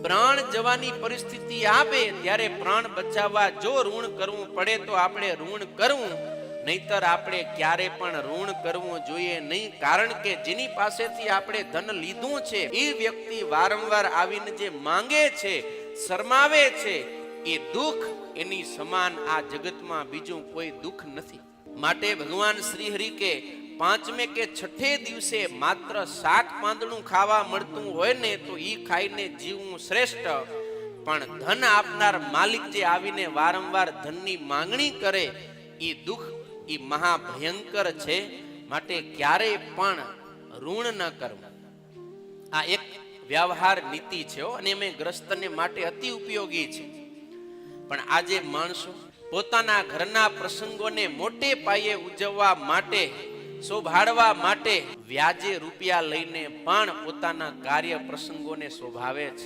પ્રાણ જવાની પરિસ્થિતિ આવે ત્યારે પ્રાણ બચાવવા જો ઋણ કરવું પડે તો આપણે ઋણ કરવું, નહીતર આપણે ક્યારે પણ ઋણ કરવું જોઈએ નહીં. કારણ કે જેની પાસેથી આપણે ધન લીધું છે એ વ્યક્તિ વારંવાર આવીને જે માંગે છે, શરમાવે છે, એ દુઃખ એની સમાન આ જગતમાં બીજું કોઈ દુઃખ નથી. માટે ભગવાન શ્રી હરિ કે પાંચમે કે છઠ્ઠે દિવસે માત્ર શાક પાંદડું ખાવા મળતું હોય ને તો ઈ ખાઈને જીવવું શ્રેષ્ઠ. પણ ધન આપનાર માલિક જે આવીને વારંવાર ધનની માંગણી કરે એ દુઃખ એ મહાભયંકર છે. માટે ક્યારેય પણ ઋણ ન કરવું. આ એક વ્યવહાર નીતિ છે અને મેં ગ્રસ્તને માટે અતિ ઉપયોગી છે. પણ આજે માણસો પોતાના ઘરના પ્રસંગોને મોટે પાયે ઉજવવા માટે, શોભાડવા માટે વ્યાજે રૂપિયા લઈને પણ પોતાના કાર્ય પ્રસંગોને શોભાવે છે.